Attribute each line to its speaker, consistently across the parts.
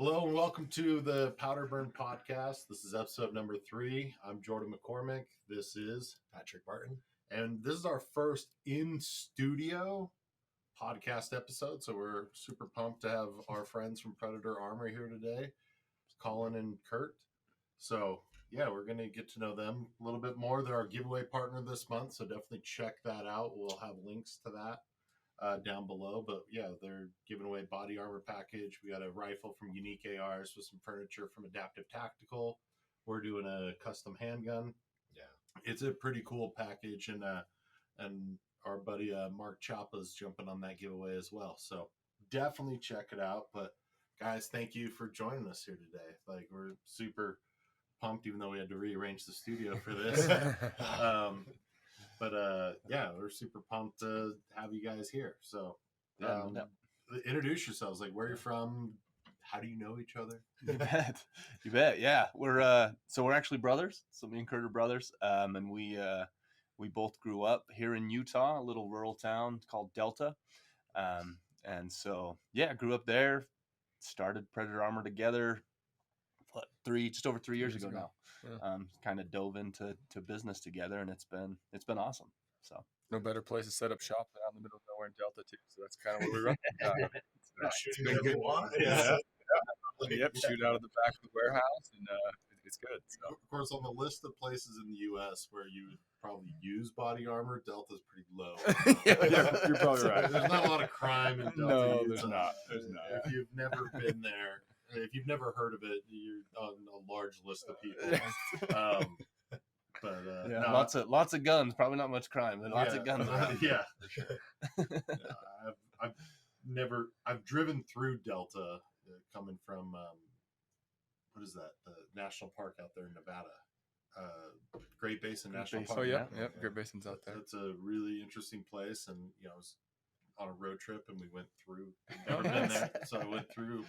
Speaker 1: Hello and welcome to the PowderBurn podcast. This is episode number 3. I'm Jordan McCormick. This is
Speaker 2: Patrick Martin.
Speaker 1: And this is our first in-studio podcast episode. So we're super pumped to have our friends from Predator Armor here today, Colin and Kurt. So yeah, we're going to get to know them a little bit more. They're our giveaway partner this month, so definitely check that out. We'll have links to that down below. But yeah, they're giving away body armor package. We got a rifle from Unique ARs with some furniture from Adaptive Tactical. We're doing a custom handgun.
Speaker 2: Yeah,
Speaker 1: it's a pretty cool package, and our buddy Mark Choppa's jumping on that giveaway as well. So definitely check it out. But guys, thank you for joining us here today. Like, we're super pumped, even though we had to rearrange the studio for this. Yeah, we're super pumped to have you guys here. So introduce yourselves, like where you're from, how do you know each other?
Speaker 3: You bet. Yeah, we're actually brothers. So me and Kurt are brothers, and we both grew up here in Utah, a little rural town called Delta, and so yeah, grew up there. Started Predator Armor together. Just over 3 years ago now. Yeah. Kind of dove into business together, and it's been awesome. So
Speaker 4: no better place to set up shop than out in the middle of nowhere in Delta too. So that's kind of where we run. It's been good. Yep, shoot out of the back of the warehouse, and it's good. So.
Speaker 1: Of course, on the list of places in the U.S. where you would probably use body armor, Delta's pretty low.
Speaker 4: You're probably right.
Speaker 1: There's not a lot of crime in Delta.
Speaker 4: No, there's not.
Speaker 1: If you've never been there, if you've never heard of it, you're on a large list of people.
Speaker 3: Lots of guns. Probably not much crime, but lots of guns around.
Speaker 1: Yeah, for sure. I've driven through Delta, coming from what is that? The national park out there in Nevada, Great Basin National Park.
Speaker 4: Oh yeah, Great Basin's out there.
Speaker 1: It's a really interesting place, and I was on a road trip, and we went through. Never been there, so I went through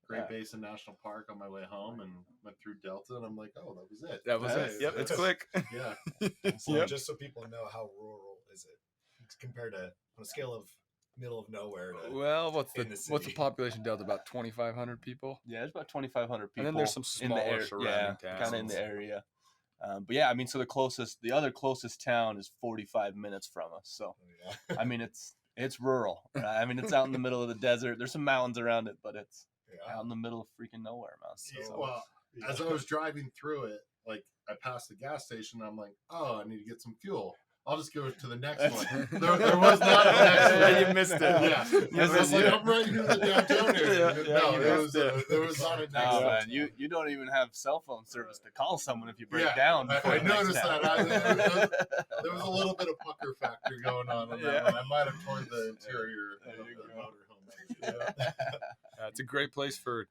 Speaker 1: Great Basin National Park on my way home, and went through Delta, and I'm like, oh, that was it.
Speaker 4: That was it. Yep, it's quick.
Speaker 1: Yeah.
Speaker 2: So just so people know, how rural is it compared to, on a scale of middle of nowhere to,
Speaker 4: well, what's the population Delta? About 2,500 people.
Speaker 3: Yeah, it's about 2,500 people.
Speaker 4: And then there's some smaller surrounding towns,
Speaker 3: kind of in the area. But yeah, I mean, so the other closest town is 45 minutes from us. So I mean, it's rural. I mean, it's out in the middle of the desert. There's some mountains around it, but it's out in the middle of freaking nowhere, man.
Speaker 1: So, well, as I was driving through it, like, I passed the gas station, and I'm like, oh, I need to get some fuel. I'll just go to the next one. There was not a next one.
Speaker 4: You missed it.
Speaker 1: Yeah. I was like, I'm right here in the downtown area. There was not a next one.
Speaker 3: Man, you don't even have cell phone service to call someone if you break down.
Speaker 1: I noticed that. There was a little bit of pucker factor going on that one. I might have torn the interior of the motorhome.
Speaker 4: It's a great place for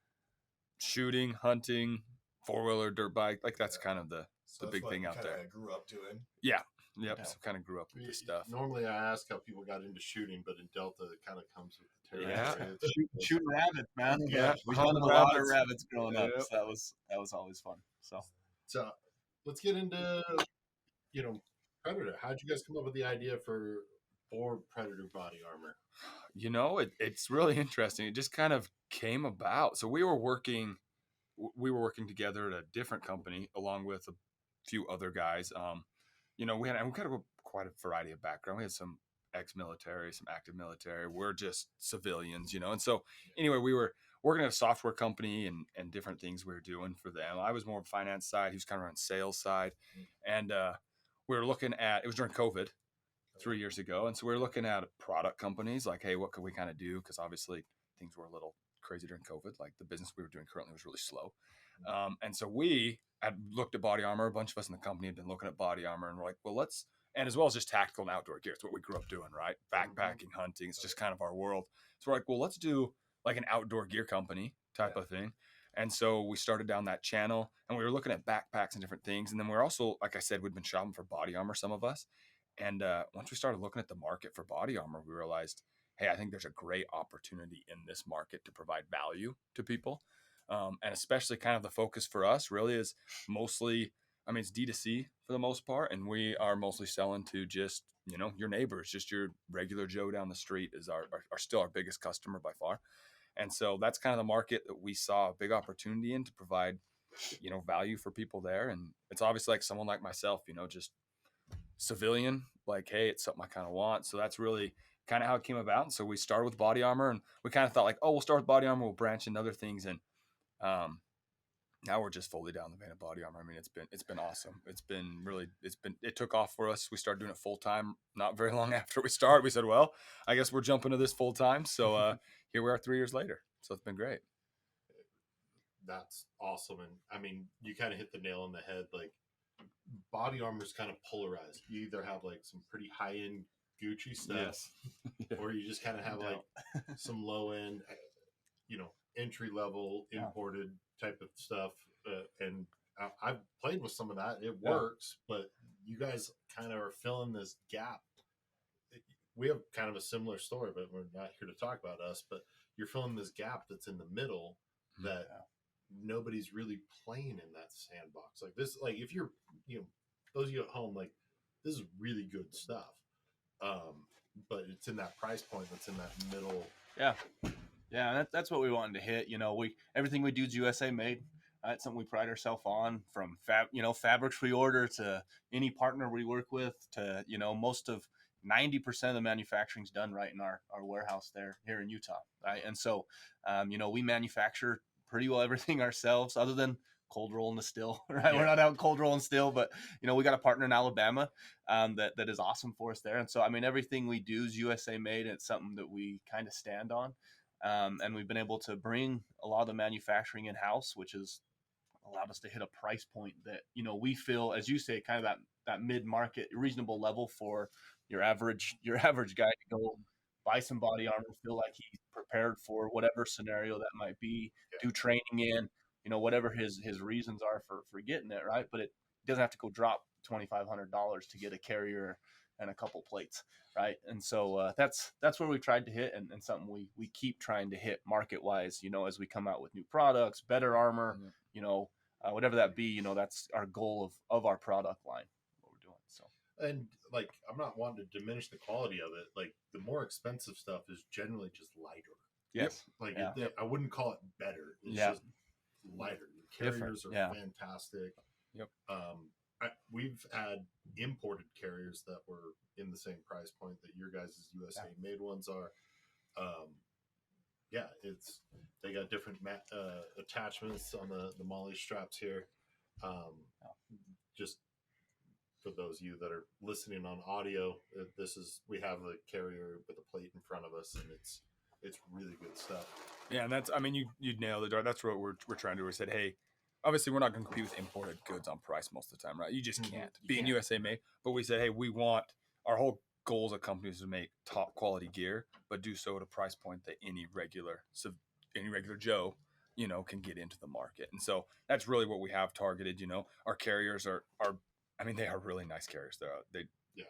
Speaker 4: shooting, hunting, four-wheeler, dirt bike. Like, that's kind of the big thing out there.
Speaker 2: I grew up doing.
Speaker 4: Yeah. Yep. So kind of grew up with this stuff.
Speaker 1: Normally I ask how people got into shooting, but in Delta it kind of comes with the territory.
Speaker 3: Yeah. Shooting rabbits, man.
Speaker 4: Yeah.
Speaker 3: We hunted a lot of rabbits growing up. So that was always fun.
Speaker 1: So let's get into Predator. How'd you guys come up with the idea for Predator body armor?
Speaker 4: It's really interesting. It just kind of came about. So we were working together at a different company along with a few other guys. We had kind of quite a variety of background. We had some ex-military, some active military. We're just civilians, and so anyway, we were working at a software company and different things we were doing for them. I was more on the finance side. He was kind of on sales side. And we were looking at, it was during COVID 3 years ago. And so we were looking at product companies like, hey, what could we kind of do? Because obviously things were a little crazy during COVID. Like, the business we were doing currently was really slow. And so we had looked at body armor. A bunch of us in the company had been looking at body armor, and we're like, well, and as well as just tactical and outdoor gear. It's what we grew up doing, right? Backpacking, hunting. It's just kind of our world. So we're like, well, let's do like an outdoor gear company type of thing. And so we started down that channel, and we were looking at backpacks and different things. And then we're also, like I said, we'd been shopping for body armor, some of us. And once we started looking at the market for body armor, we realized, hey, I think there's a great opportunity in this market to provide value to people. And especially kind of the focus for us really is mostly, it's D2C for the most part. And we are mostly selling to just, your neighbors, just your regular Joe down the street is still our biggest customer by far. And so that's kind of the market that we saw a big opportunity in to provide, value for people there. And it's obviously like someone like myself, just civilian, like, hey, it's something I kind of want. So that's really kind of how it came about. And so we started with body armor, and we kind of thought like, oh, we'll start with body armor, we'll branch into other things. And now we're just fully down the vein of body armor. I mean, it's been awesome. It took off for us. We started doing it full time not very long after we started. We said, well, I guess we're jumping to this full time. So here we are 3 years later. So it's been great.
Speaker 1: That's awesome. And I mean, you kind of hit the nail on the head. Like, body armor is kind of polarized. You either have like some pretty high end Gucci stuff,
Speaker 4: Yes.
Speaker 1: or you just kind of have like some low end, entry level imported type of stuff. And I've played with some of that. It works, but you guys kind of are filling this gap. We have kind of a similar story, but we're not here to talk about us. But you're filling this gap that's in the middle that nobody's really playing in that sandbox. Like this, like if you're, those of you at home, like this is really good stuff. But it's in that price point that's in that middle.
Speaker 3: Yeah, that's what we wanted to hit. Everything we do is USA made. That's something we pride ourselves on, from fabrics we order to any partner we work with to, most of 90% of the manufacturing is done right in our warehouse here in Utah. Right. And so, we manufacture pretty well everything ourselves other than cold roll and the still, right? Yeah. We're not out cold rolling still, but we got a partner in Alabama that is awesome for us there. And so, I mean, everything we do is USA made. And it's something that we kind of stand on. And we've been able to bring a lot of the manufacturing in house, which has allowed us to hit a price point that, we feel, as you say, kind of that mid-market reasonable level for your average guy to go buy some body armor, feel like he's prepared for whatever scenario that might be, do training in, whatever his reasons are for getting it, right? But it doesn't have to go drop $2,500 to get a carrier and a couple plates, right? And so that's where we tried to hit, and something we keep trying to hit market-wise, as we come out with new products, better armor, whatever that be, that's our goal of our product line, what we're doing. So,
Speaker 1: and like, I'm not wanting to diminish the quality of it. Like, the more expensive stuff is generally just lighter.
Speaker 3: Yes.
Speaker 1: Like, I wouldn't call it better. It's just lighter. The carriers are fantastic. Yep. We've had imported carriers that were in the same price point that your guys' USA made ones are. They got different attachments on the MOLLE straps here. Just for those of you that are listening on audio, we have the carrier with a plate in front of us, and it's really good stuff.
Speaker 4: Yeah, and that's, I mean, you nailed it. That's what we're trying to do. We said, hey, obviously we're not going to compete with imported goods on price most of the time, right? You just can't. Being USA made, but we said, hey, we want our whole goal as a company is to make top quality gear, but do so at a price point that any regular Joe, can get into the market. And so that's really what we have targeted. Our carriers are I mean, they are really nice carriers.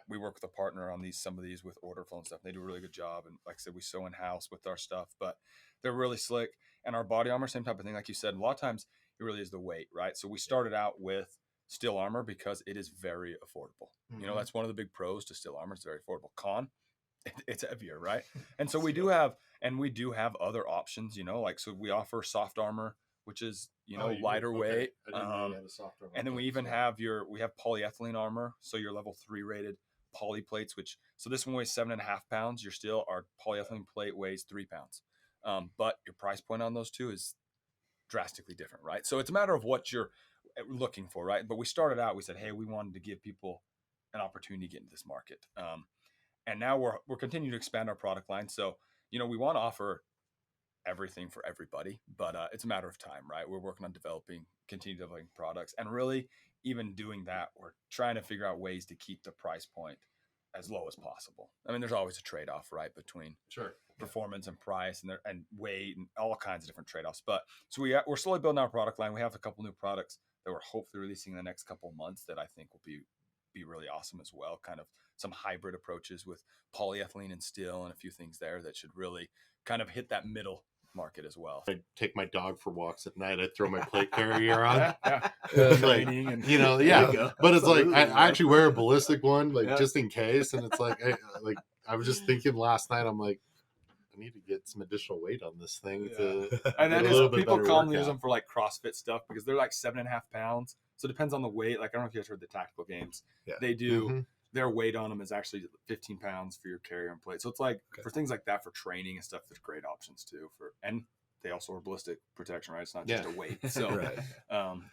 Speaker 4: We work with a partner on some of these with order flow and stuff. They do a really good job. And like I said, we sew in house with our stuff, but they're really slick. And our body armor, same type of thing. Like you said, a lot of times it really is the weight, right? So we started out with steel armor because it is very affordable. Mm-hmm. That's one of the big pros to steel armor. It's very affordable. Con, it's heavier, right? And so we do have other options, so we offer soft armor, which is, lighter weight. And then we even have polyethylene armor. So your level 3 rated poly plates, so this one weighs 7.5 pounds. Our polyethylene plate weighs 3 pounds. But your price point on those two is drastically different, right? So it's a matter of what you're looking for, right? But we started out, we said, hey, we wanted to give people an opportunity to get into this market. And now we're continuing to expand our product line. So, we want to offer everything for everybody, but it's a matter of time, right? We're working on continue developing products, and really even doing that, we're trying to figure out ways to keep the price point as low as possible. I mean, there's always a trade-off, right, between performance and price and weight and all kinds of different trade-offs. But so we're slowly building our product line. We have a couple new products that we're hopefully releasing in the next couple of months that I think will be really awesome as well. Kind of some hybrid approaches with polyethylene and steel and a few things there that should really kind of hit that middle market as well.
Speaker 1: I take my dog for walks at night. I throw my plate carrier on.
Speaker 3: But
Speaker 1: it's like I actually wear a ballistic one, just in case. And it's like I was just thinking last night, I'm like, I need to get some additional weight on this thing
Speaker 4: Yeah.
Speaker 1: to
Speaker 4: And
Speaker 1: get
Speaker 4: that
Speaker 1: a
Speaker 4: is,
Speaker 1: little bit
Speaker 4: people
Speaker 1: better
Speaker 4: commonly use
Speaker 1: workout.
Speaker 4: them for like CrossFit stuff because they're like 7.5 pounds. So it depends on the weight. Like, I don't know if you guys heard the tactical games.
Speaker 2: Yeah.
Speaker 4: They do,
Speaker 1: Mhm.
Speaker 4: their weight on them is actually 15 pounds for your carry and plate. So it's like for things like that, for training and stuff, there's great options too. And they also are ballistic protection, right? It's not just
Speaker 1: Yeah.
Speaker 4: a weight. So,
Speaker 2: Right.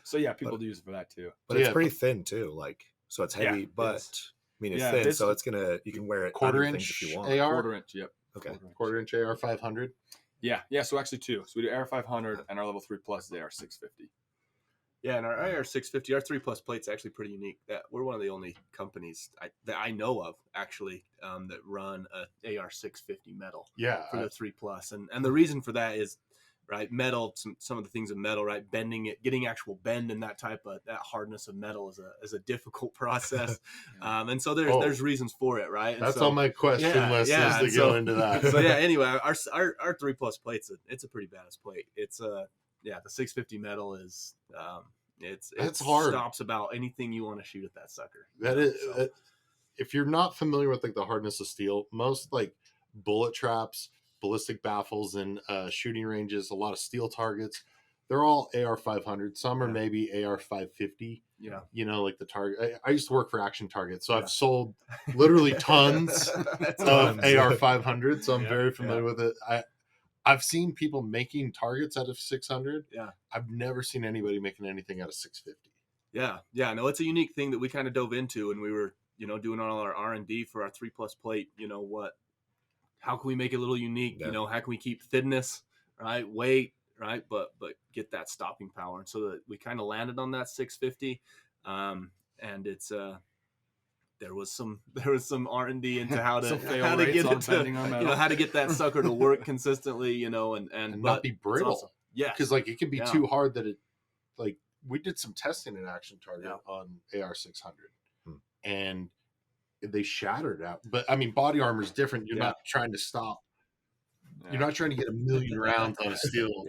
Speaker 4: so yeah, people do use it for that too.
Speaker 2: But
Speaker 1: So,
Speaker 2: it's
Speaker 1: yeah,
Speaker 2: pretty thin too. Like, so it's
Speaker 4: Yeah,
Speaker 2: heavy,
Speaker 4: it
Speaker 2: but
Speaker 4: is.
Speaker 2: I mean, it's
Speaker 4: Yeah,
Speaker 2: thin,
Speaker 4: this-
Speaker 2: so you can wear it
Speaker 1: quarter
Speaker 2: under things if
Speaker 1: inch
Speaker 2: you want.
Speaker 1: AR.
Speaker 4: Quarter inch, yep.
Speaker 2: Okay.
Speaker 1: Quarter inch AR 500.
Speaker 4: Yeah. So actually two. So we do AR 500 and our level 3 plus is AR 650.
Speaker 3: Yeah, and our AR 650, our 3+ plate's actually pretty unique. That we're one of the only companies that I know of actually that run a AR 650 metal
Speaker 1: Yeah.
Speaker 3: for the 3+. And the reason for that is, right, metal. Some of the things of metal, right, bending it, getting actual bend and that hardness of metal is a difficult process. And so there's reasons for it, right? And
Speaker 1: That's
Speaker 3: so,
Speaker 1: on my question list is
Speaker 3: and
Speaker 1: to go into that.
Speaker 3: So yeah, anyway, our 3+ plate's it's a pretty badass plate. It's the 650 metal is
Speaker 1: That's hard.
Speaker 3: Stops about anything you want to shoot at that sucker.
Speaker 1: That is, if you're not familiar with like the hardness of steel, most like bullet traps, ballistic baffles, and shooting ranges, a lot of steel targets, they're all AR 500. Some are maybe AR 550.
Speaker 3: Yeah,
Speaker 1: you know, like the target. I used to work for Action Target, so I've sold literally tons of AR 500. So I'm very familiar with it. I've seen people making targets out of 600.
Speaker 3: Yeah,
Speaker 1: I've never seen anybody making anything out of 650.
Speaker 3: Yeah. No, it's a unique thing that we kind of dove into, and we were, doing all our R&D for our 3+ plate. How can we make it a little unique?
Speaker 2: Yeah.
Speaker 3: How can we keep thinness, right, weight, right, but get that stopping power? And so that we kind of landed on that 650, and it's there was some R&D into how to get it to, how to get that sucker to work consistently, and
Speaker 1: not be brittle.
Speaker 3: Awesome. Yeah,
Speaker 1: because like it can be too hard that it, like, we did some testing in Action Target on AR 600, and they shattered out. But I mean, body armor is different. You're not trying to stop. You're not trying to get 1,000,000 rounds on a steel,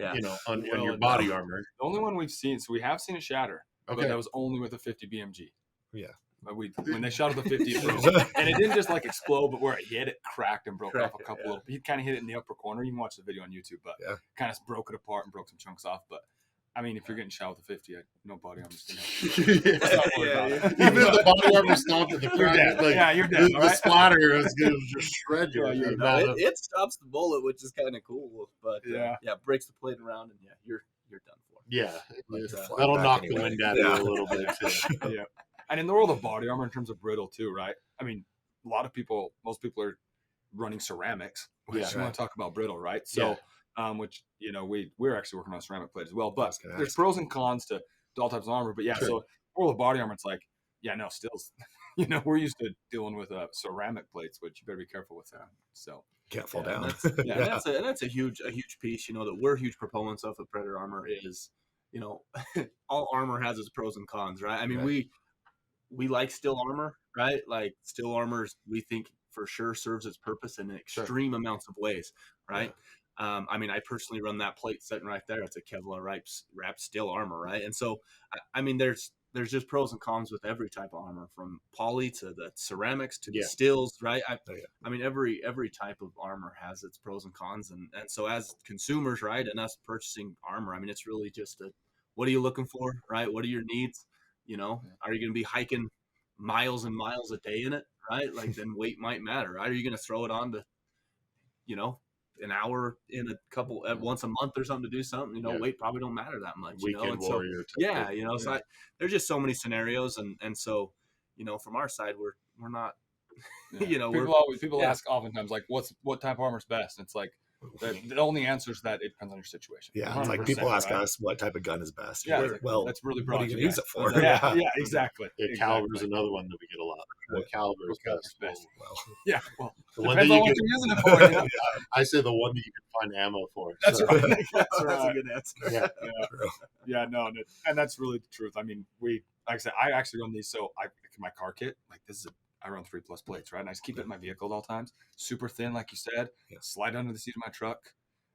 Speaker 1: on your body armor.
Speaker 4: The only one we've seen, so we have seen it shatter, but that was only with a 50 BMG.
Speaker 2: Yeah.
Speaker 4: When they shot at the 50, it broke. And it didn't just like explode, but where it hit, it cracked and broke off a couple of. He kind of hit it in the upper corner. You can watch the video on YouTube, but kind of broke it apart and broke some chunks off. But I mean, if you're getting shot with a 50, no body armor.
Speaker 1: Even if the body armor stopped at the crack,
Speaker 4: you're dead.
Speaker 1: The splatter is going to just shred you.
Speaker 3: It stops the bullet, which is kind of cool. But breaks the plate around, and you're done for.
Speaker 1: Yeah, that'll knock the wind out of you a little bit too.
Speaker 4: Yeah. And in the world of body armor, in terms of brittle too, right? I mean, most people are running ceramics. We want to talk about brittle, right? So, which, we're actually working on a ceramic plate as well. But there's pros and cons to all types of armor. But so world of body armor, it's like, stills. We're used to dealing with ceramic plates, which you better be careful with that. So
Speaker 2: can't fall down.
Speaker 3: That's a huge piece. That we're huge proponents of Predator Armor is, all armor has its pros and cons, right? I mean, we like steel armor, right? Like steel armors, we think for sure serves its purpose in extreme amounts of ways, right? I mean, I personally run that plate sitting right there. It's a Kevlar wrapped steel armor, right? And so, I mean, there's just pros and cons with every type of armor, from poly to the ceramics to the steels, right? I mean, every type of armor has its pros and cons, and so as consumers, right, and us purchasing armor, I mean, it's really just what are you looking for, right? What are your needs? Are you going to be hiking miles and miles a day in it, right? Like, then weight might matter, right? Are you going to throw it on to, an hour in a couple once a month or something to do something? Weight probably don't matter that much.
Speaker 1: Weekend warrior.
Speaker 3: So there's just so many scenarios, and so from our side, we're not.
Speaker 4: People ask oftentimes, like, what type of armor is best? And it's like, the only answer is that it depends on your situation.
Speaker 2: Yeah, it's like people ask us what type of gun is best.
Speaker 4: Yeah, that's really broad.
Speaker 2: What are you going to use it for?
Speaker 4: Yeah, exactly.
Speaker 1: Caliber is another one that we get a lot. What caliber is best?
Speaker 4: Well,
Speaker 1: the one that
Speaker 4: you're using it for.
Speaker 1: I say the one that you can find ammo for.
Speaker 4: That's right.
Speaker 3: That's a good answer.
Speaker 4: No, and that's really the truth. I mean, like I said, I actually run these. So my car kit, like, I run 3+ plates, right? And I just keep it in my vehicle at all times. Super thin, like you said. Slide under the seat of my truck.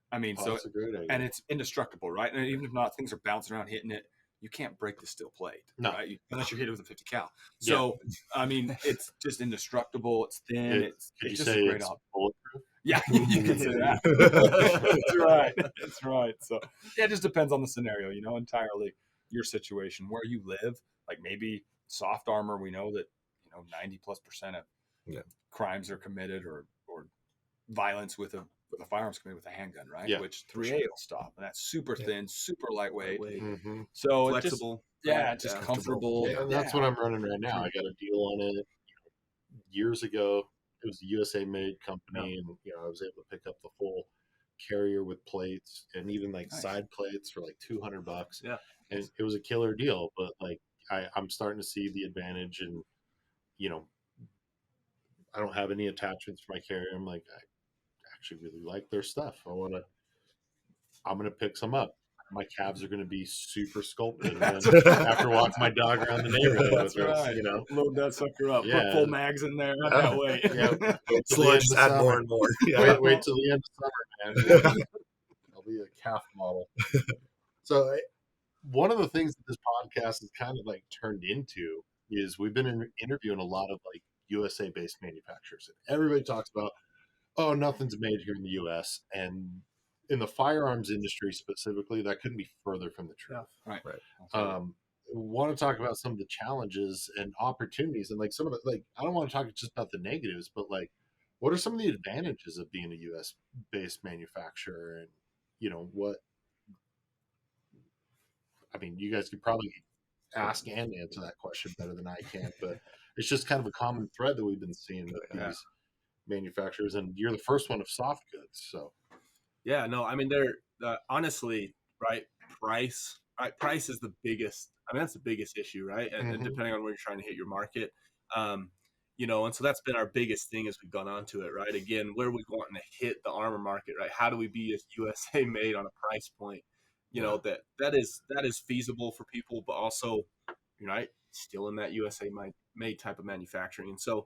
Speaker 4: I mean,
Speaker 1: that's a great idea.
Speaker 4: And it's indestructible, right? And even if not, things are bouncing around, hitting it. You can't break the steel plate, right? Unless you hit it with a 50 cal. So, I mean, it's just indestructible. It's thin. It's just a great option.
Speaker 1: Bulletproof?
Speaker 4: Yeah, you can say that. That's right. That's right. So yeah, it just depends on the scenario, entirely your situation, where you live. Like maybe soft armor, we know that 90+% of crimes are committed or violence with a firearms committed with a handgun, right?
Speaker 1: Yeah,
Speaker 4: Which 3A will stop, and that's super thin, super lightweight.
Speaker 1: Mm-hmm.
Speaker 4: So
Speaker 5: Flexible.
Speaker 4: it's just comfortable.
Speaker 1: Yeah, and that's what I'm running right now. I got a deal on it years ago. It was a USA made company, and I was able to pick up the full carrier with plates and even like side plates for like $200.
Speaker 5: Yeah,
Speaker 1: and it was a killer deal. But like I'm starting to see the advantage, and I don't have any attachments for my carrier. I'm like, I actually really like their stuff. I'm gonna pick some up. My calves are going to be super sculpted after walking my dog around the neighborhood.
Speaker 4: That's
Speaker 1: with
Speaker 4: right.
Speaker 1: This,
Speaker 4: Load that sucker up.
Speaker 1: Yeah.
Speaker 4: Put full mags in there. Not that way.
Speaker 1: Yeah.
Speaker 2: Slowly just add more and more.
Speaker 1: Wait till the end of summer, man. I'll be a calf model. So one of the things that this podcast has kind of like turned into is we've been interviewing a lot of like USA based manufacturers. And everybody talks about, oh, nothing's made here in the US. And in the firearms industry specifically, that couldn't be further from the truth.
Speaker 5: Yeah.
Speaker 4: Right.
Speaker 1: Want to talk about some of the challenges and opportunities, and like some of the, like, I don't want to talk just about the negatives, but like, what are some of the advantages of being a US based manufacturer? And what, I mean, you guys could probably ask and answer that question better than I can, but it's just kind of a common thread that we've been seeing with these manufacturers, and you're the first one of soft goods. So
Speaker 5: yeah, no, I mean, they're honestly, right, price is the biggest, I mean, that's the biggest issue, right? And depending on where you're trying to hit your market, and so that's been our biggest thing as we've gone on to it, right? Again, where are we wanting to hit the armor market, right? How do we be as USA made on a price point, that is feasible for people, but also, right, still in that USA made type of manufacturing. And so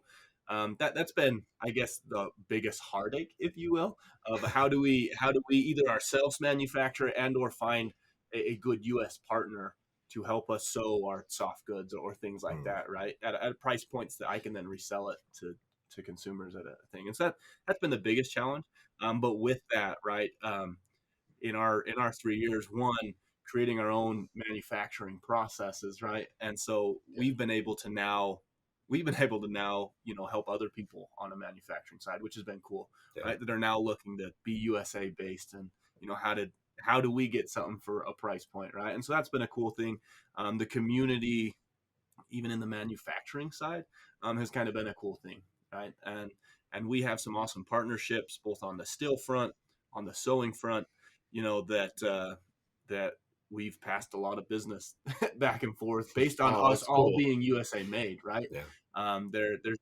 Speaker 5: that's been, I guess, the biggest heartache, if you will, of how do we either ourselves manufacture and or find a good U.S. partner to help us sew our soft goods or things like that, right? At price points that I can then resell it to consumers at a thing. And so that's been the biggest challenge. But with that, right, in our 3 years, one, creating our own manufacturing processes, right? And so we've been able to now, help other people on a manufacturing side, which has been cool, right? That are now looking to be USA based, and how do we get something for a price point, right? And so that's been a cool thing. The community, even in the manufacturing side, has kind of been a cool thing, right? And we have some awesome partnerships both on the steel front, on the sewing front, that we've passed a lot of business back and forth based on us all being USA made, right?
Speaker 2: Yeah.
Speaker 5: There's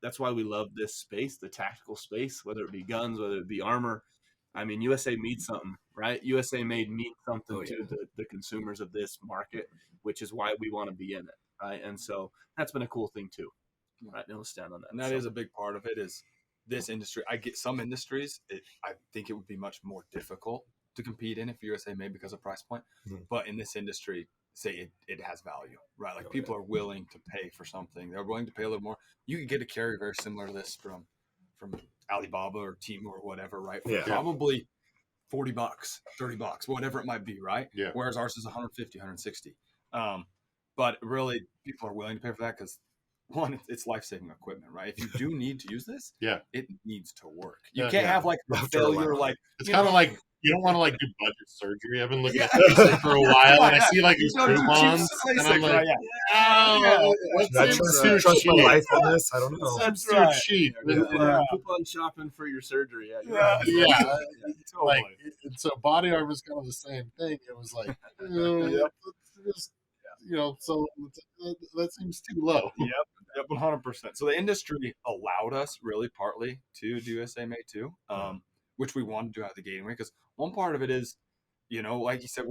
Speaker 5: that's why we love this space, the tactical space, whether it be guns, whether it be armor. I mean, USA means something, right? USA made means something to the consumers of this market, which is why we want to be in it, right? And so that's been a cool thing too, right? And we'll stand on that.
Speaker 4: And that is a big part of it. Is this industry? I get some industries. I think it would be much more difficult to compete in if USA made because of price point. But in this industry, say it has value, right? Like people are willing to pay for something. They're willing to pay a little more. You could get a carrier very similar to this from Alibaba or Temu or whatever, right? For probably $40, $30, whatever it might be, right?
Speaker 1: Yeah.
Speaker 4: Whereas ours is 150, 160. But really, people are willing to pay for that because, one, it's life-saving equipment, right? If you do need to use this, it needs to work. You can't have like a failure, like
Speaker 1: it's kind of like, you don't want to like do budget surgery. I've been looking at this for a while, and I see like these coupons, and I'm like,
Speaker 2: that's too trust my life on this. I don't know.
Speaker 1: That's too cheap.
Speaker 5: Coupon shopping for your surgery.
Speaker 1: Totally. Like, so body armor is kind of the same thing. It was like, so that seems too low.
Speaker 4: Yep, 100%. So the industry allowed us really partly to do USA made too, which we wanted to do out of the gate anyway, because one part of it is, like you said,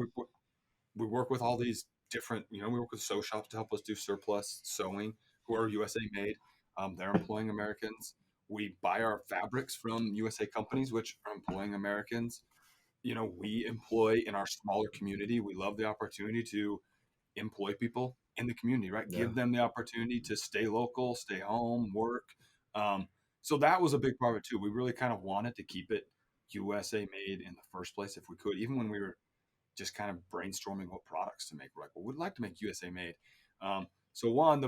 Speaker 4: we work with all these different, we work with sew shops to help us do surplus sewing who are USA made. They're employing Americans. We buy our fabrics from USA companies, which are employing Americans. We employ in our smaller community. We love the opportunity to employ people in the community, right? Give them the opportunity to stay local, stay home, work. So that was a big part of it too. We really kind of wanted to keep it USA made in the first place if we could, even when we were just kind of brainstorming what products to make. We're like, well, we'd like to make USA made. So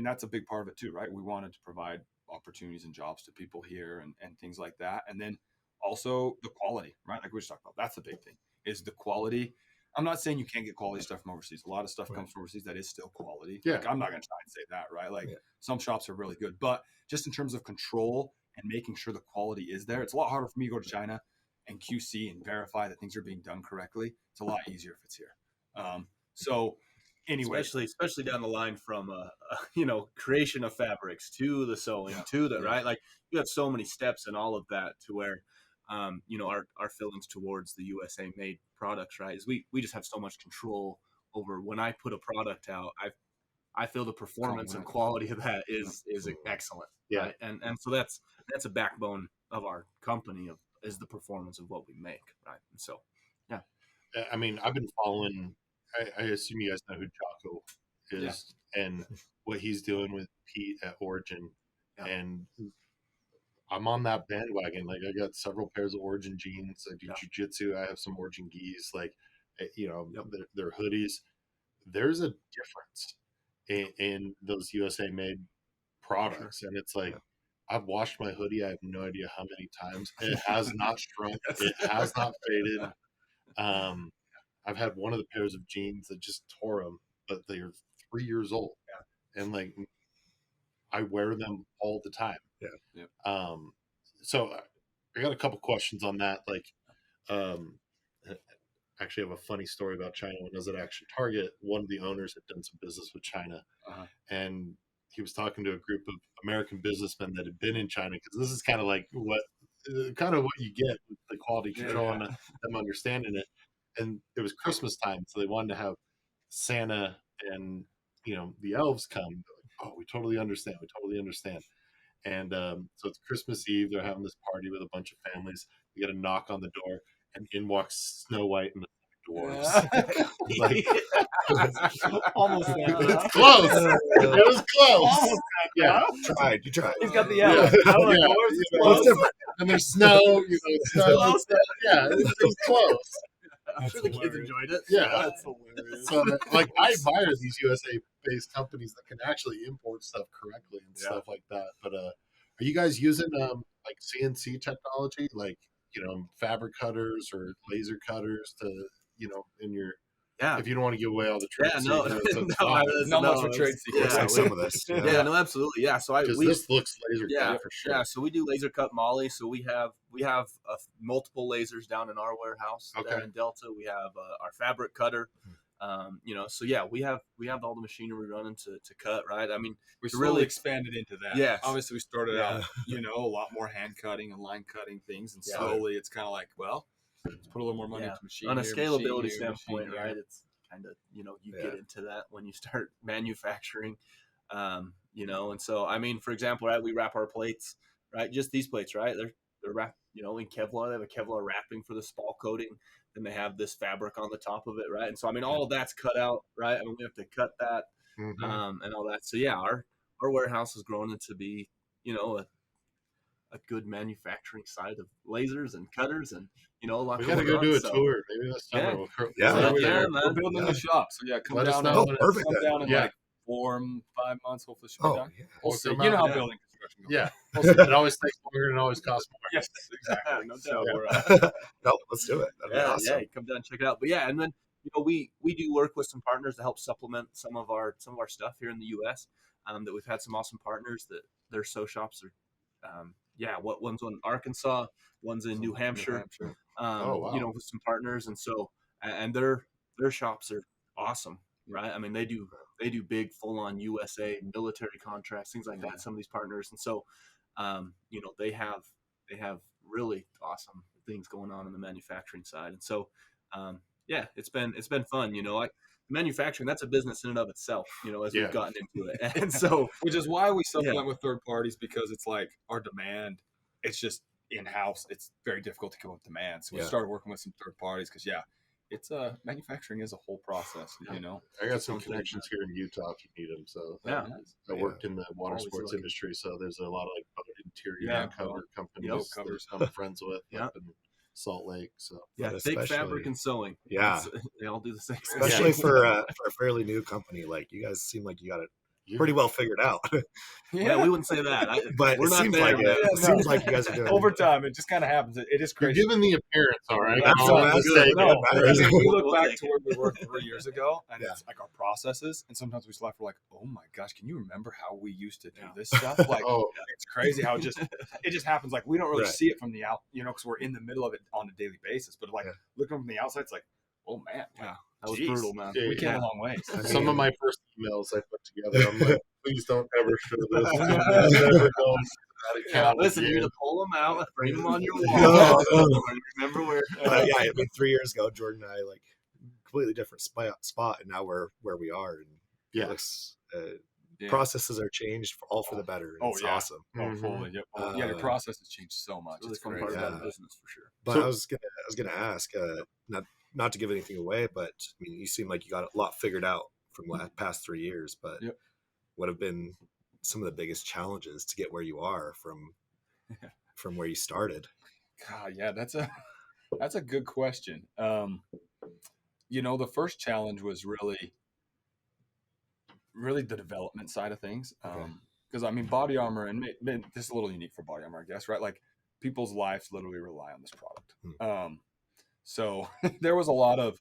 Speaker 4: that's a big part of it too, right? We wanted to provide opportunities and jobs to people here and things like that. And then also the quality, right? Like we just talked about, that's the big thing is the quality. I'm not saying you can't get quality stuff from overseas. A lot of stuff comes from overseas that is still quality.
Speaker 1: Yeah.
Speaker 4: Like, I'm not going to try and say that, right? Like some shops are really good, but just in terms of control and making sure the quality is there, it's a lot harder for me to go to China and QC and verify that things are being done correctly. It's a lot easier if it's here. So anyway,
Speaker 5: especially down the line from creation of fabrics to the sewing to the right, like you have so many steps and all of that to where our feelings towards the USA made products, right, is we just have so much control over when I put a product out. I feel the performance and quality of that is excellent.
Speaker 1: Yeah.
Speaker 5: Right? And so that's a backbone of our company is the performance of what we make. Right. And so, yeah.
Speaker 1: I mean, I've been following, I assume you guys know who Jocko is and what he's doing with Pete at Origin. Yeah. And I'm on that bandwagon. Like I got several pairs of Origin jeans. I do jujitsu. I have some Origin gis, like, their hoodies. There's a difference in those USA made products. Sure. And it's like, I've washed my hoodie. I have no idea how many times. It has not shrunk. It has not faded. I've had one of the pairs of jeans that just tore them, but they're 3 years old. Yeah. And like, I wear them all the time.
Speaker 4: Yeah.
Speaker 1: So I got a couple questions on that. Like, actually have a funny story about China. When I was at Action Target, one of the owners had done some business with China, and he was talking to a group of American businessmen that had been in China, because this is kind of like what you get with the quality control and them understanding it. And it was Christmas time, so they wanted to have Santa and the elves come. Like, oh, we totally understand. And so it's Christmas Eve. They're having this party with a bunch of families. You get a knock on the door, and in walks Snow White and the dwarves. Like,
Speaker 3: almost
Speaker 1: it's close. It was close.
Speaker 2: You tried.
Speaker 3: He's got the elves.
Speaker 1: It's different. And there's snow. Snow. Yeah, it was close.
Speaker 5: I'm sure the kids enjoyed it.
Speaker 1: Yeah,
Speaker 3: that's hilarious.
Speaker 1: So, like, I admire these USA-based companies that can actually import stuff correctly and stuff like that. But are you guys using like CNC technology, like fabric cutters or laser cutters to in your if you don't want to give away all the trade secrets?
Speaker 4: Not much for trade secrets.
Speaker 2: Like some of this.
Speaker 5: No, absolutely. Yeah. So
Speaker 1: this looks laser cut for sure.
Speaker 5: Yeah. So we do laser cut moly. So we have multiple lasers down in our warehouse there in Delta. We have our fabric cutter. So we have all the machinery running to cut, right? I mean,
Speaker 4: we really expanded into that.
Speaker 5: Yeah.
Speaker 4: Obviously we started out, a lot more hand cutting and line cutting things, and slowly it's kind of like, well, let's put a little more money into machine.
Speaker 5: On a scalability standpoint, right? It's kind of, you get into that when you start manufacturing, and so, I mean, for example, right, we wrap our plates, right? Just these plates, right? They're wrapped, in Kevlar. They have a Kevlar wrapping for the spall coating. Then they have this fabric on the top of it, right? And so, I mean, all of that's cut out, right? I mean, we have to cut that, and all that. So, our warehouse has grown into be, a good manufacturing side of lasers and cutters, and a lot.
Speaker 1: We gotta go do a tour. Maybe this summer.
Speaker 4: We're building the shop. So come down. Come down in like 4-5 months. Hopefully, she'll be done. We'll see. You know how building construction goes.
Speaker 1: Yeah, it always takes longer and always costs more.
Speaker 4: Yes, exactly. No doubt.
Speaker 2: No, let's do it. That'd be awesome.
Speaker 5: Yeah, come down and check it out. But and then we do work with some partners to help supplement some of our stuff here in the U.S. That we've had some awesome partners that their sew shops are. One's in Arkansas, one's in New Hampshire. With some partners, and so and their shops are awesome, right? I mean, they do big full-on USA military contracts, things like that. Some of these partners, and so they have really awesome things going on the manufacturing side, and so it's been fun. Like manufacturing, that's a business in and of itself, as we've gotten into it. And so,
Speaker 4: which is why we supplement with third parties, because it's like our demand, it's just in-house. It's very difficult to come up with demand. So we started working with some third parties because it's manufacturing is a whole process,
Speaker 1: I got some connections here in Utah if you need them. So I worked in the water sports industry. So there's a lot of like interior
Speaker 3: Yeah.
Speaker 1: cover companies
Speaker 3: Yep.
Speaker 1: that
Speaker 4: Covers.
Speaker 1: I'm friends with
Speaker 5: Yeah.
Speaker 1: up in Salt Lake. So
Speaker 5: Yeah,
Speaker 2: But
Speaker 5: thick fabric
Speaker 2: especially-
Speaker 5: and sewing.
Speaker 2: Yeah.
Speaker 5: They all do the same.
Speaker 2: Especially
Speaker 1: Yeah.
Speaker 2: for a fairly new company, like you guys seem like you got it pretty well figured out.
Speaker 5: Yeah, we wouldn't say that.
Speaker 2: But
Speaker 5: We're
Speaker 2: it
Speaker 5: not
Speaker 2: seems
Speaker 5: there,
Speaker 2: like
Speaker 5: man.
Speaker 2: it.
Speaker 4: Yeah,
Speaker 2: It seems like you guys are doing
Speaker 4: Over time, it just kind of happens. It is
Speaker 1: you're
Speaker 4: crazy.
Speaker 1: giving the appearance, all right.
Speaker 2: That's
Speaker 1: I'll
Speaker 2: all
Speaker 1: just
Speaker 2: good.
Speaker 1: say
Speaker 2: No,
Speaker 1: that.
Speaker 2: matters.
Speaker 4: I mean, we look
Speaker 5: We'll
Speaker 4: back
Speaker 5: take
Speaker 4: to where we were 3 years ago, and
Speaker 2: Yeah.
Speaker 4: it's like our processes, and sometimes we laugh. We're like, "Oh my gosh, can you remember how we used to do
Speaker 5: Yeah.
Speaker 4: this stuff?" Like,
Speaker 1: Oh,
Speaker 4: it's crazy how it just happens. Like we don't really
Speaker 2: Right.
Speaker 4: see it from the out, because we're in the middle of it on a daily basis. But like
Speaker 2: Yeah.
Speaker 4: looking from the outside, it's like, oh man,
Speaker 5: Yeah. That was
Speaker 4: Jeez.
Speaker 5: brutal, man.
Speaker 1: yeah,
Speaker 4: we came a long way.
Speaker 1: some of my first emails I put together, I'm like, please don't ever show this. I'm never going to that account.
Speaker 5: Listen, you
Speaker 1: again.
Speaker 5: need to pull them out and frame them on your
Speaker 2: No,
Speaker 5: wall.
Speaker 2: no.
Speaker 5: Remember where?
Speaker 2: Yeah, I mean, 3 years ago, Jordan and I like completely different spot, and now we're where we are, and
Speaker 1: Yeah.
Speaker 2: it looks,
Speaker 4: Yeah.
Speaker 2: processes are changed all for the better. And
Speaker 4: Oh,
Speaker 2: it's
Speaker 4: yeah.
Speaker 2: awesome.
Speaker 4: Oh,
Speaker 1: Mhm.
Speaker 4: fully. Yep. Yeah, your process has changed so much.
Speaker 5: It's really
Speaker 4: It's
Speaker 5: fun
Speaker 4: crazy.
Speaker 5: part of
Speaker 2: Yeah.
Speaker 5: that business for sure.
Speaker 2: But
Speaker 1: So-
Speaker 2: I was gonna ask, not to give anything away, but I mean, you seem like you got a lot figured out from past 3 years. But
Speaker 4: Yep.
Speaker 2: what have been some of the biggest challenges to get where you are from where you started?
Speaker 4: God, yeah, that's a good question. The first challenge was really the development side of things.
Speaker 2: Okay.
Speaker 4: Because I mean, body armor, and this is a little unique for body armor, I guess, right? Like people's lives literally rely on this product. So there was a lot of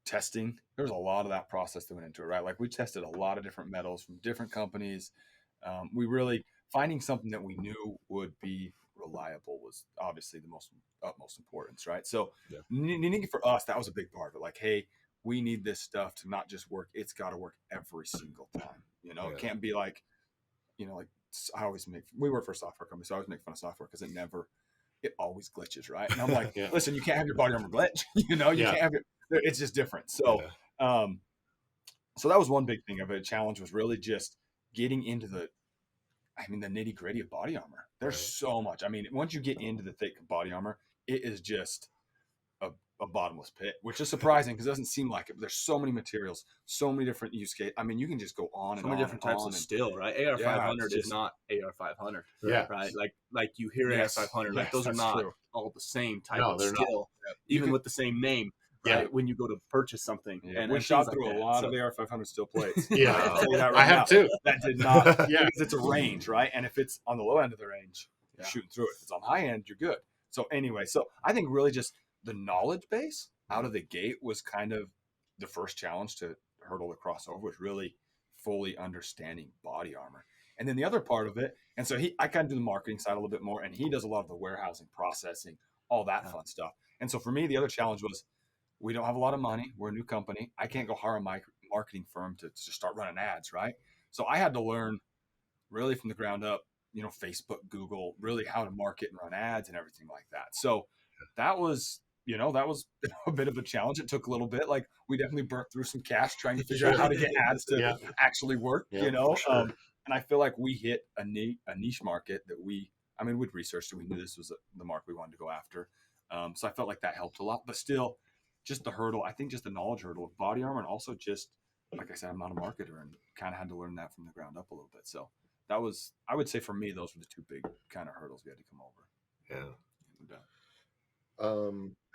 Speaker 4: testing. There was a lot of that process that went into it, right? Like we tested a lot of different metals from different companies. We really finding something that we knew would be reliable was obviously the utmost importance, right? So
Speaker 2: Yeah.
Speaker 4: unique for us, that was a big part of it. Like, hey, we need this stuff to not just work; it's got to work every single time. It
Speaker 2: Yeah.
Speaker 4: can't be like, like I always we work for a software company, so I always make fun of software because it always glitches, right? And I'm like,
Speaker 1: Yeah.
Speaker 4: listen, you can't have your body armor glitch. You
Speaker 1: Yeah.
Speaker 4: can't have it's just different. So, so that was one big thing of it. Challenge was really just getting into the nitty gritty of body armor. There's
Speaker 2: Right.
Speaker 4: so much. I mean, once you get into the thick body armor, it is just a bottomless pit, which is surprising because it doesn't seem like it. But there's so many materials, so many different use cases. I mean, you can just go on and
Speaker 5: So many
Speaker 4: on
Speaker 5: different
Speaker 4: and
Speaker 5: types
Speaker 4: on
Speaker 5: of
Speaker 4: and-
Speaker 5: steel, right? AR-500
Speaker 4: it's
Speaker 5: is
Speaker 4: just-
Speaker 5: not AR-500,
Speaker 1: Yeah.
Speaker 5: right? Like you hear
Speaker 4: Yes.
Speaker 5: AR-500, like
Speaker 4: Yes,
Speaker 5: those are
Speaker 4: that's
Speaker 5: not
Speaker 4: true.
Speaker 5: all the same type
Speaker 1: No,
Speaker 5: of
Speaker 1: they're not.
Speaker 5: steel,
Speaker 4: You
Speaker 5: even
Speaker 4: could-
Speaker 5: with the same name,
Speaker 1: Yeah.
Speaker 5: right? When you go to purchase something,
Speaker 4: Yeah,
Speaker 5: and
Speaker 4: we
Speaker 5: and
Speaker 4: shot
Speaker 5: things
Speaker 4: through
Speaker 5: like
Speaker 4: a
Speaker 5: that.
Speaker 4: lot
Speaker 5: So-
Speaker 4: of AR-500 steel plates.
Speaker 1: Yeah.
Speaker 4: I'll tell you that
Speaker 1: I
Speaker 4: right
Speaker 1: have
Speaker 4: now.
Speaker 1: too.
Speaker 4: That did not,
Speaker 1: Yeah.
Speaker 4: because it's a range, right? And if it's on the low end of the range, you're
Speaker 5: Yeah.
Speaker 4: shooting through it. If it's on the high end, you're good. So anyway, I think really just the knowledge base out of the gate was kind of the first challenge to hurdle the crossover, was really fully understanding body armor. And then the other part of it, and so I kind of do the marketing side a little bit more, and he does a lot of the warehousing, processing, all that fun stuff. And so for me, the other challenge was, we don't have a lot of money. We're a new company. I can't go hire a marketing firm to just start running ads, right? So I had to learn really from the ground up, Facebook, Google, really how to market and run ads and everything like that. So that was a bit of a challenge. It took a little bit. Like we definitely burnt through some cash trying to figure out how to get ads to
Speaker 1: Yeah.
Speaker 4: actually work,
Speaker 1: Yeah, for sure.
Speaker 4: and I feel like we hit a niche market that we'd researched it. We knew this was the market we wanted to go after. So I felt like that helped a lot, but still just the hurdle, I think just the knowledge hurdle of body armor, and also just, like I said, I'm not a marketer and kind of had to learn that from the ground up a little bit. So that was, I would say for me, those were the two big kind of hurdles we had to come over.
Speaker 2: Yeah.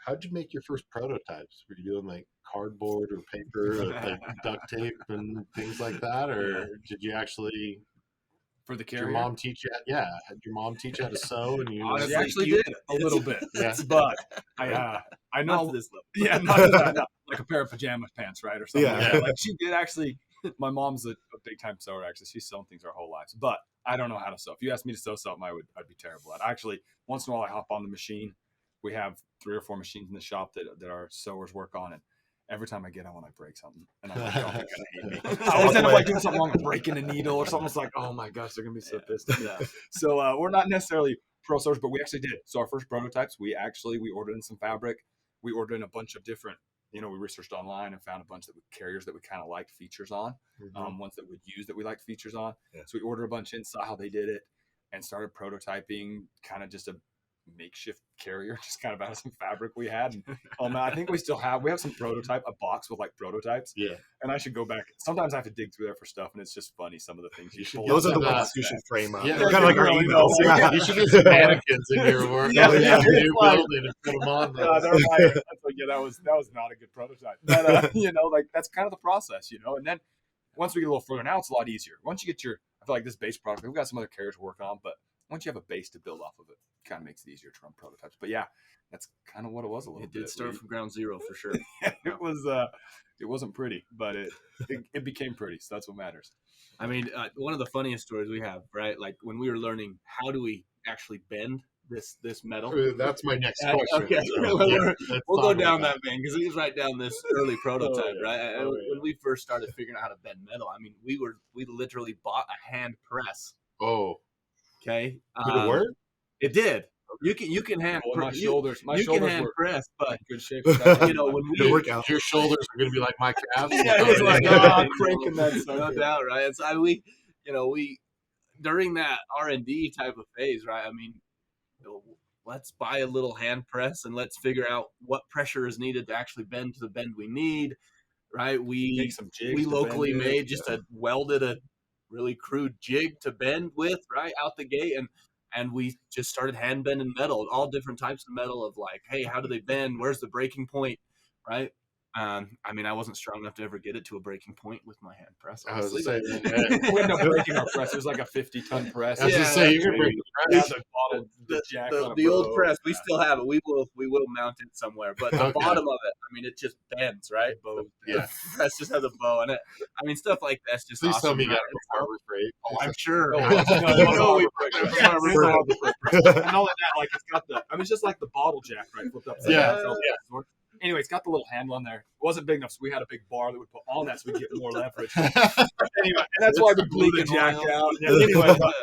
Speaker 1: How'd you make your first prototypes? Were you doing like cardboard or paper, or like duct tape and things like that, or did you actually?
Speaker 4: For the
Speaker 1: Did
Speaker 4: carrier,
Speaker 1: your mom teach you? Yeah, had your mom teach you how to sew? And you?
Speaker 5: Honestly,
Speaker 4: she actually
Speaker 5: you-
Speaker 4: did a little bit,
Speaker 1: Yeah.
Speaker 4: but I
Speaker 5: Not
Speaker 4: know
Speaker 5: to this level.
Speaker 4: yeah, not to that, no. Like a pair of pajama pants, right, or something.
Speaker 2: Yeah.
Speaker 4: Like that. Like she did actually. My mom's a big time sewer. Actually, she's sewn things our whole lives, but I don't know how to sew. If you asked me to sew something, I'd be terrible at. Actually, once in a while, I hop on the machine. We have 3 or 4 machines in the shop that our sewers work on, and every time I get on one, I break something, and I'm like, oh, they're gonna hate me. I always end up like doing something wrong, like breaking a needle or something. It's like, oh my gosh, they're gonna be so pissed at me. So we're not necessarily pro sewers, but we actually did. So our first prototypes, we ordered in some fabric. We ordered in a bunch of different, we researched online and found a bunch of carriers that we kind of liked features on, ones that we'd use that we liked features on.
Speaker 2: Yeah.
Speaker 4: So we ordered a bunch in, saw how they did it, and started prototyping kind of just makeshift carrier, just kind of out of some fabric we had. And, I think we have some prototype, a box with like prototypes.
Speaker 1: Yeah.
Speaker 4: And I should go back. Sometimes I have to dig through there for stuff, and it's just funny some of the things you
Speaker 1: should
Speaker 4: pull.
Speaker 1: get
Speaker 2: Those are
Speaker 1: some,
Speaker 2: the ones you should frame up.
Speaker 1: yeah,
Speaker 2: They're kind of like our
Speaker 4: really
Speaker 2: emails.
Speaker 4: know.
Speaker 2: Yeah.
Speaker 1: You should get some mannequins in your work.
Speaker 4: Yeah,
Speaker 1: Yeah,
Speaker 4: yeah.
Speaker 1: new building and put them on.
Speaker 4: Yeah, they're like, that was not a good prototype. But like that's kind of the process, And then once we get a little further now, it's a lot easier. Once you get I feel like this base product, we've got some other carriers to work on, but once you have a base to build off of it, kind of makes it easier to run prototypes. But yeah, that's kind of what it was a little bit.
Speaker 5: It did start from ground zero for sure.
Speaker 4: It wasn't pretty, but it became pretty. So that's what matters.
Speaker 5: I mean, one of the funniest stories we have, right? Like when we were learning how do we actually bend this metal.
Speaker 1: That's my next question.
Speaker 5: Okay,
Speaker 1: Yeah,
Speaker 5: we'll go down that vein because he was right down this early prototype,
Speaker 1: yeah.
Speaker 5: right? And when we first started figuring out how to bend metal, I mean, we literally bought a hand press.
Speaker 1: Oh,
Speaker 5: Okay,
Speaker 1: did it work?
Speaker 5: It did. You can hand
Speaker 4: My shoulders
Speaker 5: can hand
Speaker 4: were
Speaker 5: press, but
Speaker 4: in good shape.
Speaker 5: when
Speaker 2: Good
Speaker 5: we
Speaker 2: workout.
Speaker 1: Your shoulders are going to be like my calves.
Speaker 5: yeah, it was like
Speaker 4: cranking that sucker.
Speaker 5: no doubt, right? And so we during that R&D type of phase, right? I mean, let's buy a little hand press and let's figure out what pressure is needed to actually bend to the bend we need, right?
Speaker 4: Make some jigs
Speaker 5: we
Speaker 4: to
Speaker 5: locally
Speaker 4: bend it.
Speaker 5: made just welded a really crude jig to bend with, right out the gate, and we just started hand bending metal, all different types of metal of like, hey, how do they bend? Where's the breaking point, right? I mean, I wasn't strong enough to ever get it to a breaking point with my hand press.
Speaker 1: I was
Speaker 5: Honestly,
Speaker 1: saying,
Speaker 4: We ended up breaking our press. It was like a 50-ton press.
Speaker 1: I was just saying, you can break
Speaker 4: Yeah, the bottle, the jack on
Speaker 5: the
Speaker 4: it,
Speaker 5: old
Speaker 4: bro.
Speaker 5: press, we still have it. We will mount it somewhere. But the
Speaker 1: Okay.
Speaker 5: bottom of it, I mean, it just bends, right?
Speaker 1: Yeah.
Speaker 5: The press just has a bow in it. I mean, stuff like that's just
Speaker 1: Please
Speaker 5: awesome.
Speaker 1: tell me you got
Speaker 5: right?
Speaker 1: it from Harbor Freight.
Speaker 5: Oh, I'm sure.
Speaker 4: No,
Speaker 5: we
Speaker 4: and all of that, like it's got it's just like the bottle jack, right? Flipped upside
Speaker 1: Yeah,
Speaker 4: down. Anyway, it's got the little handle on there. It wasn't big enough, so we had a big bar that we put on that so we get more leverage. Anyway, and that's why we blew the jack out. Yeah, anyway, but,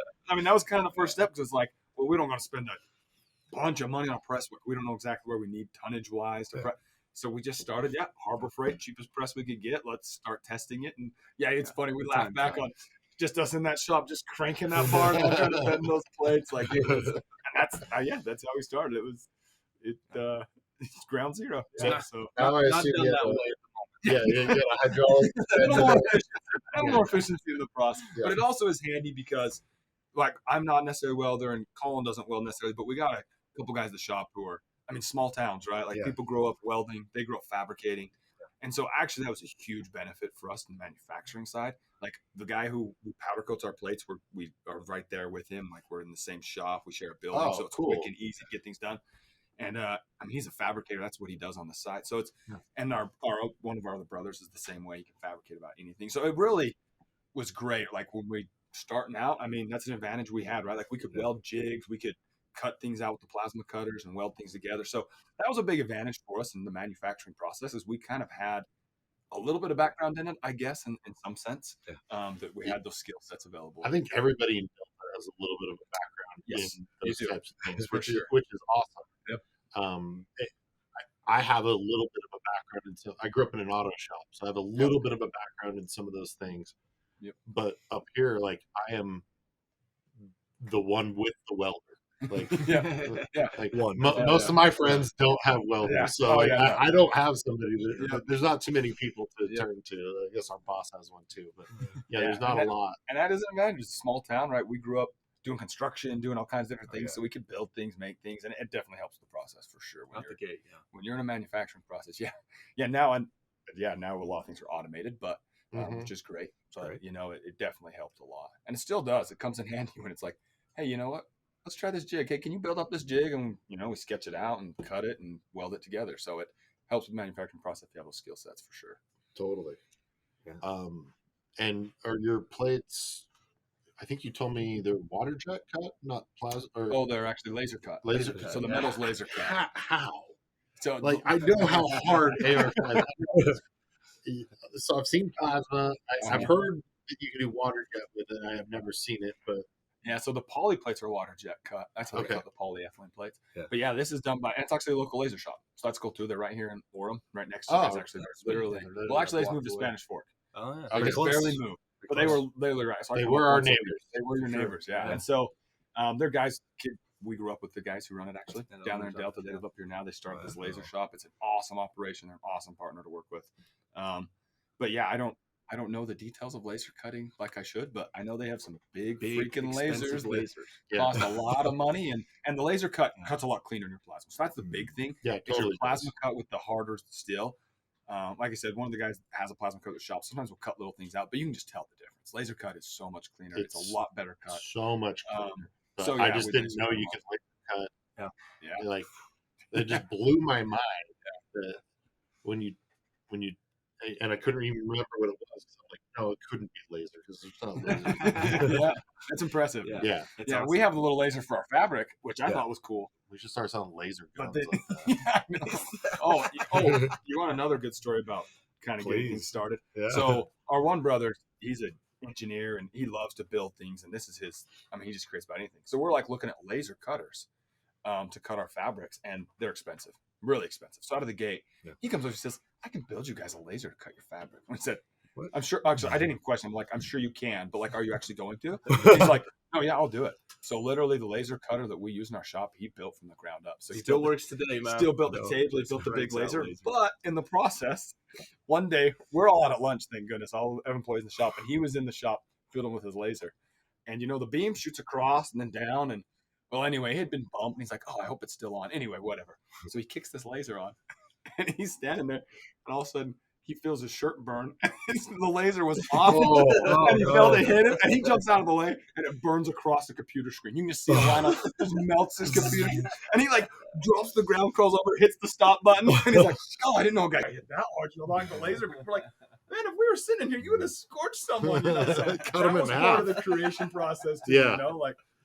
Speaker 4: that was kind of the first step because it's like, well, we don't want to spend a bunch of money on a press. We don't know exactly where we need tonnage wise to press. So we just started, Harbor Freight, cheapest press we could get. Let's start testing it. And it's funny. We laugh back on just us in that shop, just cranking that bar and trying to bend those plates. Like it was, and that's how we started. It's ground zero.
Speaker 5: Yeah.
Speaker 4: So
Speaker 1: Now I
Speaker 5: not
Speaker 1: assume
Speaker 5: done
Speaker 1: you
Speaker 5: that
Speaker 1: have
Speaker 5: way.
Speaker 1: you got a hydraulic.
Speaker 4: a little more efficiency in the process.
Speaker 1: Yeah.
Speaker 4: But it also is handy because, like, I'm not necessarily a welder and Colin doesn't weld necessarily, but we got a couple guys at the shop who are, small towns, right? Like people grow up welding, they grow up fabricating. And so actually that was a huge benefit for us in the manufacturing side. Like the guy who powder coats our plates, we are right there with him. Like we're in the same shop, we share a building, so it's quick and easy to get things done. And he's a fabricator. That's what he does on the side. So it's and our one of our other brothers is the same way. He can fabricate about anything. So it really was great. Like when we starting out, that's an advantage we had, right? Like we could weld jigs, we could cut things out with the plasma cutters and weld things together. So that was a big advantage for us in the manufacturing process. Is we kind of had a little bit of background in it, I guess, in some sense, that we had those skill sets available.
Speaker 1: I think everybody in Delta has a little bit of a background in those types of things, which is awesome.
Speaker 4: Yep.
Speaker 1: I have a little bit of a background I grew up in an auto shop, so I have a little bit of a background in some of those things.
Speaker 4: Yep.
Speaker 1: But up here, like I am the one with the welder. Like, like most of my friends don't have welders, so I don't have somebody. There's not too many people to turn to. I guess our boss has one too, but there's not a lot.
Speaker 4: And that is an advantage. It's a small town, right? We grew up doing construction, doing all kinds of different things, so we could build things, make things, and it definitely helps the process for sure. When you're in a manufacturing process, now a lot of things are automated, but which is great. So it definitely helps a lot, and it still does. It comes in handy when it's like, hey, you know what? Let's try this jig. Hey, can you build up this jig? And we sketch it out and cut it and weld it together. So it helps with the manufacturing process if you have those skill sets for sure.
Speaker 1: Totally. Yeah. And are your plates? I think you told me they're water jet cut, not plasma.
Speaker 4: They're actually laser cut.
Speaker 1: Laser cut.
Speaker 4: So the metal's laser cut.
Speaker 1: How?
Speaker 4: So
Speaker 1: I know how hard AR is. So I've seen plasma. I've heard that you can do water jet with it. I have never seen it, but.
Speaker 4: Yeah, so the poly plates are water jet cut. That's how we cut the polyethylene plates. Yeah. But this is done by, and it's actually a local laser shop. So that's cool too. They're right here in Orem, right next to us. Actually, literally. Well, actually, they moved to Spanish Fork. Oh, yeah. They just barely moved. But they were literally right. So
Speaker 1: they were our neighbors.
Speaker 4: They were your neighbors, yeah. And so their guys we grew up with the guys who run it actually
Speaker 5: And
Speaker 4: down there in
Speaker 5: owners of
Speaker 4: Delta.
Speaker 5: it,
Speaker 4: They
Speaker 5: yeah.
Speaker 4: live up here now. They started this laser
Speaker 2: Wow.
Speaker 4: shop. It's an awesome operation. They're an awesome partner to work with. But yeah, I don't know the details of laser cutting like I should, but I know they have some big freaking
Speaker 5: expensive
Speaker 4: lasers that
Speaker 1: Yeah.
Speaker 4: cost a lot of money, and the laser cuts a lot cleaner than your plasma. So that's the big thing.
Speaker 1: Yeah,
Speaker 4: It's your
Speaker 1: totally.
Speaker 4: plasma cut with the harder steel. Like I said, one of the guys has a plasma cut at the shop. Sometimes we'll cut little things out, but you can just tell the difference. Laser cut is so much cleaner. It's a lot better cut.
Speaker 1: So much cleaner. But
Speaker 4: so
Speaker 1: I
Speaker 4: yeah,
Speaker 1: just
Speaker 4: with
Speaker 1: didn't
Speaker 4: laser
Speaker 1: know
Speaker 4: cut
Speaker 1: you could laser cut.
Speaker 4: Yeah.
Speaker 1: Like it just blew my mind that when you and I couldn't even remember what it was. I'm like, no, it couldn't be laser because there's not laser.
Speaker 4: Yeah, that's impressive.
Speaker 5: Yeah.
Speaker 1: Yeah,
Speaker 5: It's
Speaker 4: Yeah,
Speaker 5: awesome.
Speaker 4: we have the little laser for our fabric, which I
Speaker 2: Yeah.
Speaker 4: thought was cool.
Speaker 1: we should start selling laser
Speaker 4: But
Speaker 1: guns.
Speaker 4: they,
Speaker 1: Like that.
Speaker 4: yeah, you want another good story about kind of getting
Speaker 2: Please.
Speaker 4: things started?
Speaker 2: Yeah.
Speaker 4: So our one brother, he's an engineer and he loves to build things, and this is his. I mean, he just creates about anything. So we're like looking at laser cutters to cut our fabrics, and they're expensive, really expensive. So out of the gate, he comes over and says, "I can build you guys a laser to cut your fabric." And I said,
Speaker 2: What?
Speaker 4: "I'm sure." Actually, I didn't even question. I'm like, "I'm sure you can, but like, are you actually going to?" He's like, "No, yeah, I'll do it." So literally, the laser cutter that we use in our shop, he built from the ground up. So he
Speaker 5: Still
Speaker 4: built
Speaker 5: works today, man.
Speaker 4: Still built the
Speaker 2: No,
Speaker 4: table, he
Speaker 5: just
Speaker 4: built the big
Speaker 5: cranks out
Speaker 4: laser.
Speaker 5: laser.
Speaker 4: But in the process, one day we're all out at lunch, thank goodness, all employees in the shop, and he was in the shop fiddling with his laser. And the beam shoots across and then down, and well, anyway, he had been bumped, and he's like, "Oh, I hope it's still on." Anyway, whatever. So he kicks this laser on, and he's standing there, and all of a sudden he feels his shirt burn. The laser was off, and he felt it hit him, and he jumps out of the way, and it burns across the computer screen. You can just see the line up, just melts his computer, and he like drops to the ground, crawls over, hits the stop button, and he's like, "Oh, I didn't know a guy hit that hard. Like the laser." We're like, "Man, if we were sitting here, you would have scorched someone." So
Speaker 1: Cut him
Speaker 4: that was
Speaker 1: in
Speaker 4: part of
Speaker 1: half.
Speaker 4: the creation process, too,
Speaker 1: Yeah.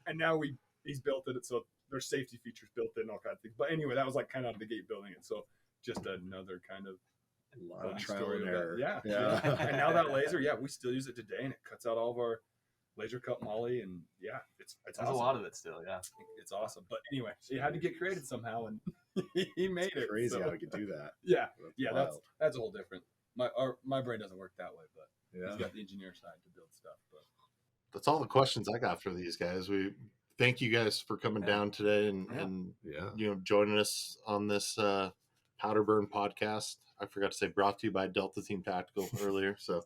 Speaker 4: and now he's built it, so there's safety features built in, all kinds of things. But anyway, that was like kind of out of the gate building it. So just another kind of
Speaker 2: A lot
Speaker 4: fun
Speaker 2: of trial
Speaker 4: story
Speaker 2: and
Speaker 4: of that.
Speaker 2: error.
Speaker 4: Yeah. And now that laser, we still use it today, and it cuts out all of our laser cut molly, and it's
Speaker 5: There's
Speaker 4: awesome.
Speaker 5: a lot of it still, yeah.
Speaker 4: It's awesome. But anyway, so you had to get creative somehow, and he made it.
Speaker 2: Crazy
Speaker 4: so.
Speaker 2: how we could do that.
Speaker 4: Yeah,
Speaker 2: Wild.
Speaker 4: that's a whole different. My brain doesn't work that way, but
Speaker 2: Yeah.
Speaker 4: he's got the engineer side to build stuff. But
Speaker 1: That's all the questions I got for these guys. We thank you guys for coming down today and
Speaker 2: Yeah.
Speaker 1: joining us on this PowderBurn podcast. I forgot to say brought to you by Delta Team Tactical earlier. So,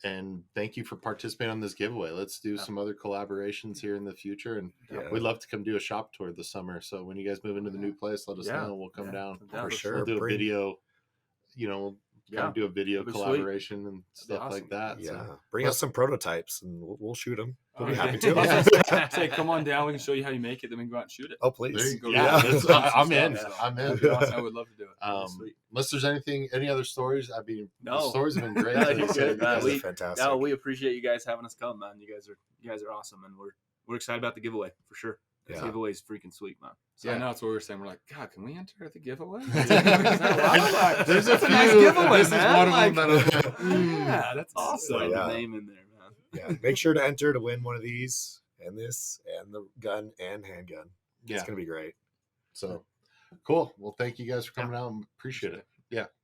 Speaker 1: and thank you for participating on this giveaway. Let's do some other collaborations here in the future, and
Speaker 2: Yeah.
Speaker 1: we'd love to come do a shop tour this summer. So when you guys move into the new place, let us
Speaker 5: Yeah.
Speaker 1: know. We'll come down.
Speaker 5: Yeah,
Speaker 2: For sure.
Speaker 1: We'll do a
Speaker 2: Bring-
Speaker 1: video. Kind of do a video
Speaker 5: That'd be sweet.
Speaker 1: collaboration and stuff
Speaker 5: awesome.
Speaker 1: like that.
Speaker 2: Yeah.
Speaker 1: So.
Speaker 2: Bring us some prototypes and we'll shoot them. We'll be
Speaker 4: Oh,
Speaker 2: happy
Speaker 4: yeah.
Speaker 2: to.
Speaker 4: Say, come on down. We can show you how you make it. Then we can go out and shoot it.
Speaker 2: Oh,
Speaker 1: There
Speaker 2: please.
Speaker 1: you go.
Speaker 4: Yeah.
Speaker 1: Yeah, I'm in. I'm in.
Speaker 4: That'd be awesome. I would love to do it.
Speaker 5: Sweet.
Speaker 1: Unless there's any other stories, I mean, the
Speaker 5: No.
Speaker 1: stories have been great.
Speaker 5: Yeah,
Speaker 1: Like
Speaker 5: you're
Speaker 1: you said,
Speaker 5: good,
Speaker 1: you
Speaker 5: man.
Speaker 1: guys
Speaker 2: Those
Speaker 1: are
Speaker 2: are fantastic.
Speaker 5: No, we appreciate you guys having us come, man. You guys are awesome, and we're excited about the giveaway for sure. This
Speaker 2: Yeah.
Speaker 5: giveaway is freaking sweet, man.
Speaker 4: So I know that's what we were saying. We're like, God, can we enter at the giveaway?
Speaker 1: There's a
Speaker 4: That's a nice
Speaker 1: few.
Speaker 4: giveaway,
Speaker 1: This is
Speaker 4: man.
Speaker 1: one of
Speaker 4: Like,
Speaker 1: them that I'm-
Speaker 4: yeah, that's awesome.
Speaker 5: Slide
Speaker 2: Yeah.
Speaker 5: the name in there, man.
Speaker 2: Yeah. Make sure to enter to win one of these and this and the gun and handgun.
Speaker 1: Yeah.
Speaker 2: It's going to be great.
Speaker 1: So cool. Well, thank you guys for coming out. Appreciate it. Yeah.